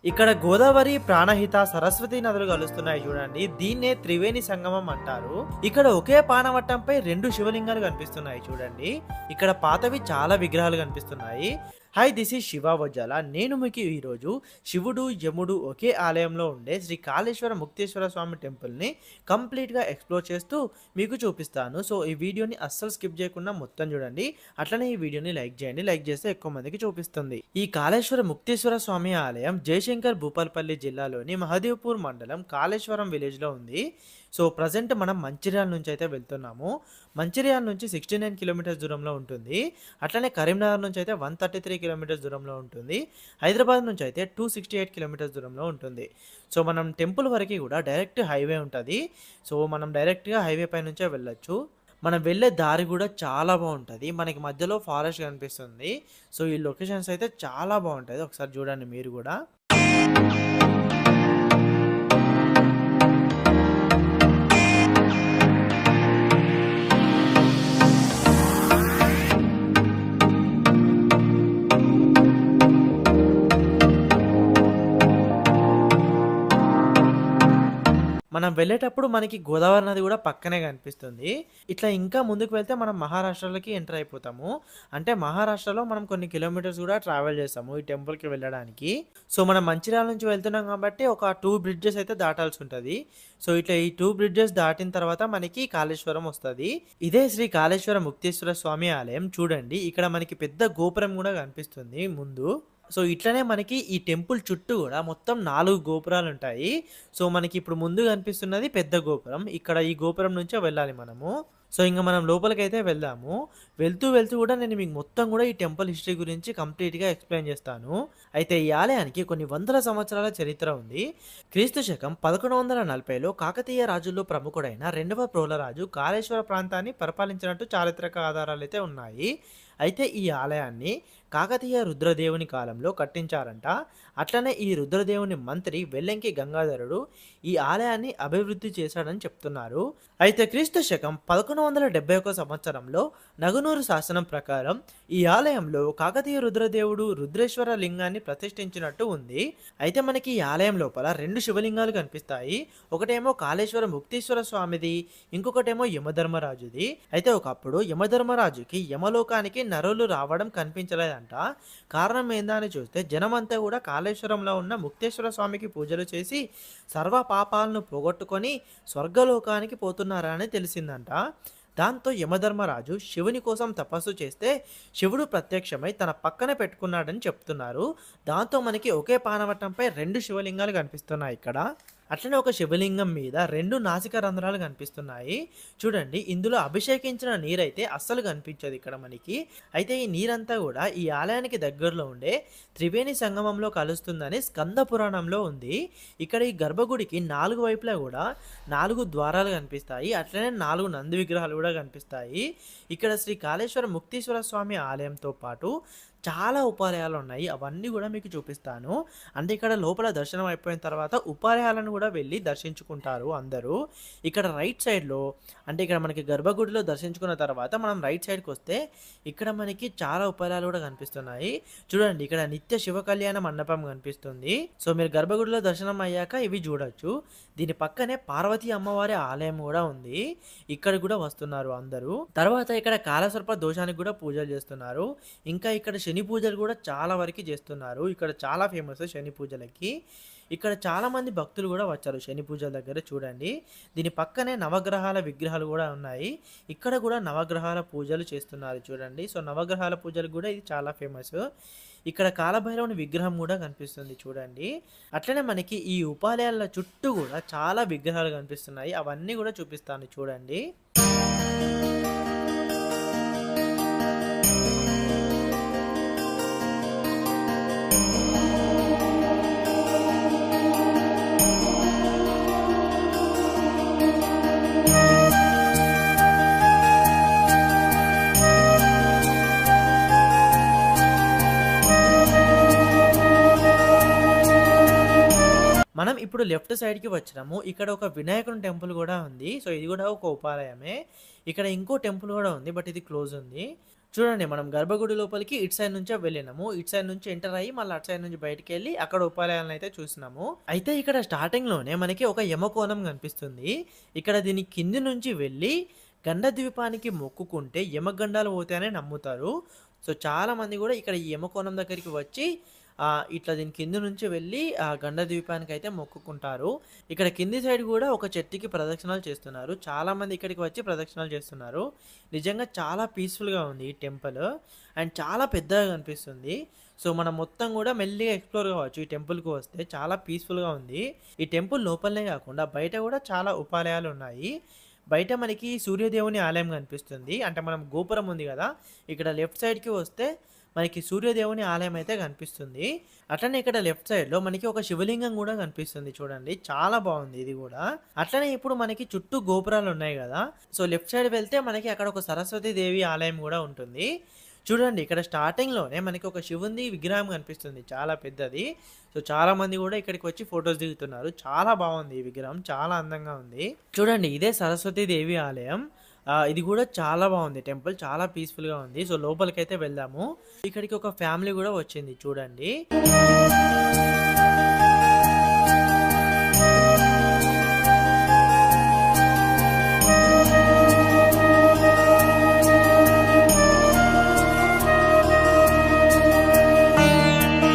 ఇక్కడ గోదావరి, ప్రాణహిత, సరస్వతి నదులు కలుస్తున్నాయి చూడండి. దీన్నే త్రివేణి సంగమం అంటారు. ఇక్కడ ఒకే పానవట్టంపై 2 శివలింగాలు కనిపిస్తున్నాయి చూడండి. ఇక్కడ పాతవి చాలా విగ్రహాలు కనిపిస్తున్నాయి. Hi, this is Shiva Vajjala. నేను మీకు ఈరోజు శివుడు, యముడు ఒకే ఆలయంలో ఉండే శ్రీ కాళేశ్వర ముక్తేశ్వర స్వామి టెంపుల్ని కంప్లీట్గా ఎక్స్ప్లోర్ చేస్తూ మీకు చూపిస్తాను. సో ఈ వీడియోని అస్సలు స్కిప్ చేయకుండా మొత్తం చూడండి. అట్లనే ఈ వీడియోని లైక్ చేయండి. లైక్ చేస్తే ఎక్కువ మందికి చూపిస్తుంది. ఈ కాళేశ్వర ముక్తేశ్వర స్వామి ఆలయం జయశంకర్ భూపాల్పల్లి జిల్లాలోని మహదేవ్పూర్ మండలం కాళేశ్వరం విలేజ్లో ఉంది. సో ప్రజెంట్ మనం మంచిర్యాల నుంచి అయితే వెళ్తున్నాము. మంచిర్యాల నుంచి 69 కిలోమీటర్స్ దూరంలో ఉంటుంది. అట్లనే కరీంనగర్ నుంచి అయితే 133 కిలోమీటర్స్ దూరంలో ఉంటుంది. హైదరాబాద్ నుంచి అయితే 268 కిలోమీటర్స్ దూరంలో ఉంటుంది. సో మనం టెంపుల్ వరకు కూడా డైరెక్ట్ హైవే ఉంటుంది. సో మనం డైరెక్ట్గా హైవే పై నుంచే వెళ్ళొచ్చు. మనం వెళ్ళే దారి కూడా చాలా బాగుంటుంది. మనకి మధ్యలో ఫారెస్ట్ కనిపిస్తుంది. సో ఈ లొకేషన్స్ అయితే చాలా బాగుంటుంది. ఒకసారి చూడండి మీరు కూడా. మనం వెళ్ళేటప్పుడు మనకి గోదావరి నది కూడా పక్కనే కనిపిస్తుంది. ఇట్లా ఇంకా ముందుకు వెళ్తే మనం మహారాష్ట్రలోకి ఎంటర్ అయిపోతాము. అంటే మహారాష్ట్రలో మనం కొన్ని కిలోమీటర్స్ కూడా ట్రావెల్ చేస్తాము ఈ టెంపుల్కి వెళ్ళడానికి. సో మనం మంచిర్యాల నుంచి వెళ్తున్నాం కాబట్టి ఒక 2 బ్రిడ్జెస్ అయితే దాటాల్సి ఉంటుంది. సో ఇట్లా ఈ 2 బ్రిడ్జెస్ దాటిన తర్వాత మనకి కాళేశ్వరం వస్తుంది. ఇదే శ్రీ కాళేశ్వర ముక్తేశ్వర స్వామి ఆలయం. చూడండి, ఇక్కడ మనకి పెద్ద గోపురం కూడా కనిపిస్తుంది ముందు. సో ఇట్లనే మనకి ఈ టెంపుల్ చుట్టూ కూడా మొత్తం 4 గోపురాలు ఉంటాయి. సో మనకి ఇప్పుడు ముందు కనిపిస్తున్నది పెద్ద గోపురం. ఇక్కడ ఈ గోపురం నుంచే వెళ్ళాలి మనము. సో ఇంకా మనం లోపలికైతే వెళ్దాము. వెళ్తూ కూడా నేను మీకు మొత్తం కూడా ఈ టెంపుల్ హిస్టరీ గురించి కంప్లీట్గా ఎక్స్ప్లెయిన్ చేస్తాను. అయితే ఈ ఆలయానికి కొన్ని వందల సంవత్సరాల చరిత్ర ఉంది. క్రీస్తు శకం 1140లో కాకతీయ రాజుల్లో ప్రముఖుడైన 2వ ప్రోలరాజు కాళేశ్వర ప్రాంతాన్ని పరిపాలించినట్టు చారిత్రక ఆధారాలు అయితే ఉన్నాయి. అయితే ఈ ఆలయాన్ని కాకతీయ రుద్రదేవుని కాలంలో కట్టించారంట. అట్లనే ఈ రుద్రదేవుని మంత్రి వెల్లంకి గంగాధరుడు ఈ ఆలయాన్ని అభివృద్ధి చేశాడని చెప్తున్నారు. అయితే క్రీస్తు శకం 1171 సంవత్సరంలో నగునూరు శాసనం ప్రకారం ఈ ఆలయంలో కాకతీయ రుద్రదేవుడు రుద్రేశ్వర లింగాన్ని ప్రతిష్ఠించినట్టు ఉంది. అయితే మనకి ఈ ఆలయం లోపల 2 శివలింగాలు కనిపిస్తాయి. ఒకటేమో కాళేశ్వర ముక్తేశ్వర స్వామిది, ఇంకొకటేమో యమధర్మరాజుది. అయితే ఒకప్పుడు యమధర్మరాజుకి యమలోకానికి నరులు రావడం కనిపించలేదంట. కారణం ఏందా అని చూస్తే జనమంతా కూడా కాళేశ్వరంలో ఉన్న ముక్తేశ్వర స్వామికి పూజలు చేసి సర్వ పాపాలను పోగొట్టుకొని స్వర్గలోకానికి పోతున్నారని తెలిసిందంట. దాంతో యమధర్మరాజు శివుని కోసం తపస్సు చేస్తే శివుడు ప్రత్యక్షమై తన పక్కనే పెట్టుకున్నాడని చెప్తున్నారు. దాంతో మనకి ఒకే పానవట్టంపై 2 శివలింగాలు కనిపిస్తున్నాయి ఇక్కడ. అట్లనే ఒక శివలింగం మీద 2 నాసిక రంధ్రాలు కనిపిస్తున్నాయి. చూడండి, ఇందులో అభిషేకించిన నీరైతే అస్సలు కనిపించదు ఇక్కడ మనకి. అయితే ఈ నీరంతా కూడా ఈ ఆలయానికి దగ్గరలో ఉండే త్రివేణి సంగమంలో కలుస్తుందని స్కంద పురాణంలో ఉంది. ఇక్కడ ఈ గర్భగుడికి 4 వైపులా కూడా 4 ద్వారాలు కనిపిస్తాయి. అట్లనే 4 నంది విగ్రహాలు కూడా కనిపిస్తాయి. ఇక్కడ శ్రీ కాళేశ్వర ముక్తేశ్వర స్వామి ఆలయంతో పాటు చాలా ఉపాలయాలు ఉన్నాయి. అవన్నీ కూడా మీకు చూపిస్తాను. అంటే ఇక్కడ లోపల దర్శనం అయిపోయిన తర్వాత ఉపాలయాలను కూడా వెళ్ళి దర్శించుకుంటారు అందరూ. ఇక్కడ రైట్ సైడ్లో, అంటే ఇక్కడ మనకి గర్భగుడిలో దర్శించుకున్న తర్వాత మనం రైట్ సైడ్కి వస్తే ఇక్కడ మనకి చాలా ఉపాలయాలు కూడా కనిపిస్తున్నాయి. చూడండి, ఇక్కడ నిత్య శివ కళ్యాణ మండపం కనిపిస్తుంది. సో మీరు గర్భగుడిలో దర్శనం అయ్యాక ఇవి చూడొచ్చు. దీని పక్కనే పార్వతీ అమ్మవారి ఆలయం కూడా ఉంది. ఇక్కడ కూడా వస్తున్నారు అందరూ. తర్వాత ఇక్కడ కాలసర్ప దోషానికి కూడా పూజలు చేస్తున్నారు. ఇంకా ఇక్కడ శని పూజలు కూడా చాలా వరకు చేస్తున్నారు. ఇక్కడ చాలా ఫేమస్ శని పూజలకి. ఇక్కడ చాలా మంది భక్తులు కూడా వచ్చారు శని పూజల దగ్గర. చూడండి, దీని పక్కనే నవగ్రహాల విగ్రహాలు కూడా ఉన్నాయి. ఇక్కడ కూడా నవగ్రహాల పూజలు చేస్తున్నారు చూడండి. సో నవగ్రహాల పూజలు కూడా ఇది చాలా ఫేమస్. ఇక్కడ కాలభైరవుని విగ్రహం కూడా కనిపిస్తుంది చూడండి. అట్లనే మనకి ఈ ఉపాలయాల చుట్టూ కూడా చాలా విగ్రహాలు కనిపిస్తున్నాయి. అవన్నీ కూడా చూపిస్తాను చూడండి. మనం ఇప్పుడు లెఫ్ట్ సైడ్కి వచ్చినాము. ఇక్కడ ఒక వినాయకుని టెంపుల్ కూడా ఉంది. సో ఇది కూడా ఒక ఉపాలయమే. ఇక్కడ ఇంకో టెంపుల్ కూడా ఉంది, బట్ ఇది క్లోజ్ ఉంది. చూడండి మనం గర్భగుడి లోపలికి ఇటు సైడ్ నుంచే వెళ్ళినాము. ఇటు సైడ్ నుంచి ఎంటర్ అయ్యి మళ్ళీ అటు సైడ్ నుంచి బయటికెళ్ళి అక్కడ ఉపాలయాలను అయితే చూసినాము. అయితే ఇక్కడ స్టార్టింగ్‌లోనే మనకి ఒక యమకోణం కనిపిస్తుంది. ఇక్కడ దీని కింది నుంచి వెళ్ళి గండ ద్వీపానికి మొక్కుకుంటే యమగండాలు పోతాయని నమ్ముతారు. సో చాలామంది కూడా ఇక్కడ ఈ యమకోణం దగ్గరికి వచ్చి ఇట్లా దీని కింది నుంచి వెళ్ళి గండ ద్వీపానికైతే మొక్కుకుంటారు. ఇక్కడ కింది సైడ్ కూడా ఒక చెట్టుకి ప్రదక్షిణాలు చేస్తున్నారు. చాలామంది ఇక్కడికి వచ్చి ప్రదక్షిణాలు చేస్తున్నారు. నిజంగా చాలా పీస్‌ఫుల్‌గా ఉంది ఈ టెంపుల్. అండ్ చాలా పెద్దగా కనిపిస్తుంది. సో మనం మొత్తం కూడా మెల్లిగా ఎక్స్‌ప్లోర్ కావచ్చు. ఈ టెంపుల్‌కి వస్తే చాలా పీస్‌ఫుల్‌గా ఉంది. ఈ టెంపుల్ లోపలనే కాకుండా బయట కూడా చాలా ఉపాలయాలు ఉన్నాయి. బయట మనకి సూర్యదేవుని ఆలయం కనిపిస్తుంది. అంటే మనం గోపురం ఉంది కదా! ఇక్కడ లెఫ్ట్ సైడ్‌కి వస్తే మనకి సూర్యదేవుని ఆలయం అయితే కనిపిస్తుంది. అట్లనే ఇక్కడ లెఫ్ట్ సైడ్‌లో మనకి ఒక శివలింగం గూడా కనిపిస్తుంది చూడండి. చాలా బావుంది ఇది గూడా. అట్లనే ఇప్పుడు మనకి చుట్టూ గోపురాలున్నాయి గదా! సో లెఫ్ట్ సైడ్ వెళ్తే మనకి అక్కడ ఒక సరస్వతి దేవి ఆలయం గూడా ఉంటుంది. చూడండి ఇక్కడ స్టార్టింగ్‌లోనే మనకి ఒక శివునిది విగ్రహం కనిపిస్తుంది. చాలా పెద్దది. సో చాలామంది గూడా ఇక్కడికి వచ్చి ఫోటోస్ దిగుతున్నారు. చాలా బావుంది ఈ విగ్రహం. చాలా అందంగా ఉంది. చూడండి ఇదే సరస్వతి దేవి ఆలయం. ఇది గూడా చాలా బావుంది టెంపుల్. చాలా పీస్‌ఫుల్‌గా ఉంది. సో లోపలికైతే వెళ్దాము. ఇక్కడికి ఒక ఫ్యామిలీ గూడా వచ్చింది చూడండి.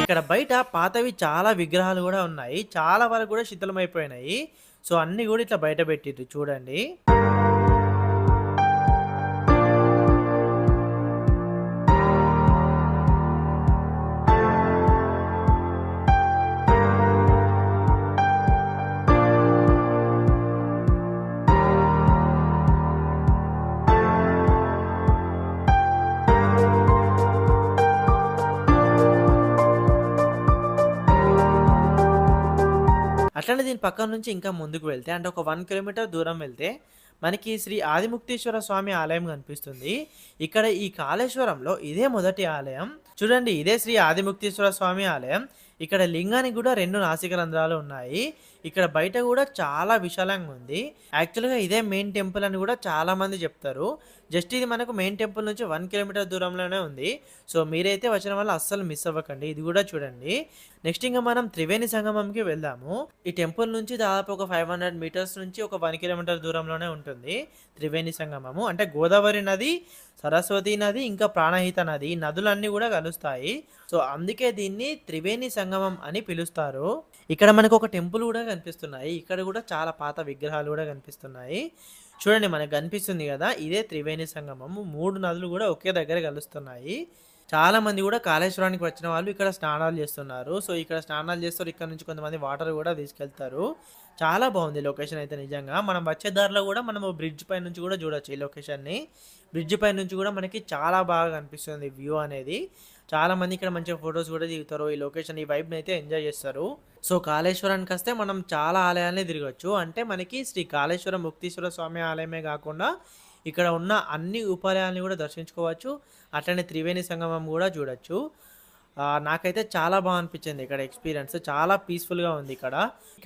ఇక్కడ బయట పాతవి చాలా విగ్రహాలు గూడా ఉన్నాయి. చాలా వరకు గూడా శిథిలమైపోయినాయి. సో అన్నీ గూడా ఇట్లా బయట పెట్టిర్రు చూడండి. అట్లనే దీని పక్కన నుంచి ఇంకా ముందుకు వెళ్తే అంటే ఒక 1 కిలోమీటర్ దూరం వెళ్తే మనకి శ్రీ ఆదిముక్తేశ్వర స్వామి ఆలయం కనిపిస్తుంది. ఇక్కడ ఈ కాళేశ్వరంలో ఇదే మొదటి ఆలయం. చూడండి ఇదే శ్రీ ఆదిముక్తేశ్వర స్వామి ఆలయం. ఇక్కడ లింగానికి కూడా 2 నాసిక రంధ్రాలు ఉన్నాయి. ఇక్కడ బయట కూడా చాలా విశాలంగా ఉంది. యాక్చువల్‌గా ఇదే మెయిన్ టెంపుల్ అని కూడా చాలా మంది చెప్తారు. జస్ట్ ఇది మనకు మెయిన్ టెంపుల్ నుంచి 1 కిలోమీటర్ దూరంలోనే ఉంది. సో మీరైతే వచ్చిన వాళ్ళు అస్సలు మిస్ అవ్వకండి. ఇది కూడా చూడండి. నెక్స్ట్ ఇంకా మనం త్రివేణి సంగమంకి వెళ్దాము. ఈ టెంపుల్ నుంచి దాదాపు ఒక 500 మీటర్స్ నుంచి ఒక 1 కిలోమీటర్ దూరంలోనే ఉంటుంది త్రివేణి సంగమము. అంటే గోదావరి నది, సరస్వతి నది, ఇంకా ప్రాణహిత నది ఈ నదులన్నీ కూడా కలుస్తాయి. సో అందుకే దీన్ని త్రివేణి సంగమం అని పిలుస్తారు. ఇక్కడ మనకు ఒక టెంపుల్ కూడా కనిపిస్తున్నాయి. ఇక్కడ కూడా చాలా పాత విగ్రహాలు కూడా కనిపిస్తున్నాయి. చూడండి మనకు కనిపిస్తుంది కదా! ఇదే త్రివేణి సంగమము. 3 నదులు కూడా ఒకే దగ్గర కలుస్తున్నాయి. చాలా మంది కూడా కాళేశ్వరానికి వచ్చిన వాళ్ళు ఇక్కడ స్నానాలు చేస్తున్నారు. సో ఇక్కడ స్నానాలు చేస్తారు. ఇక్కడ నుంచి కొంతమంది వాటర్ కూడా తీసుకెళ్తారు. చాలా బాగుంది లొకేషన్ అయితే నిజంగా. మనం వచ్చే దారిలో కూడా మనము బ్రిడ్జ్ పై నుంచి కూడా చూడొచ్చు ఈ లొకేషన్‌ని. బ్రిడ్జ్ పై నుంచి కూడా మనకి చాలా బాగా కనిపిస్తుంది వ్యూ అనేది. చాలా మంది ఇక్కడ మంచిగా ఫోటోస్ కూడా దిగుతారు. ఈ లొకేషన్ ఈ వైబ్‌ని అయితే ఎంజాయ్ చేస్తారు. సో కాళేశ్వరానికి వస్తే మనం చాలా ఆలయాల్ని తిరగొచ్చు. అంటే మనకి శ్రీ కాళేశ్వరం ముక్తీశ్వర స్వామి ఆలయమే కాకుండా ఇక్కడ ఉన్న అన్ని ఉపాలయాల్ని కూడా దర్శించుకోవచ్చు. అట్లనే త్రివేణి సంగమం కూడా చూడొచ్చు. నాకైతే చాలా బాగా అనిపించింది ఇక్కడ ఎక్స్‌పీరియన్స్. చాలా పీస్‌ఫుల్‌గా ఉంది ఇక్కడ.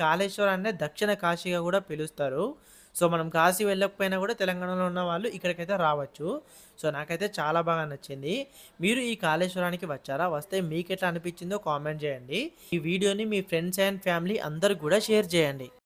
కాళేశ్వరాన్ని దక్షిణ కాశీగా కూడా పిలుస్తారు. సో మనం కాశీ వెళ్ళకపోయినా కూడా తెలంగాణలో ఉన్న వాళ్ళు ఇక్కడికైతే రావచ్చు. సో నాకైతే చాలా బాగా నచ్చింది. మీరు ఈ కాళేశ్వరానికి వచ్చారా? వస్తే మీకెట్లా అనిపించిందో కామెంట్ చేయండి. ఈ వీడియోని మీ ఫ్రెండ్స్ అండ్ ఫ్యామిలీ అందరికి కూడా షేర్ చేయండి.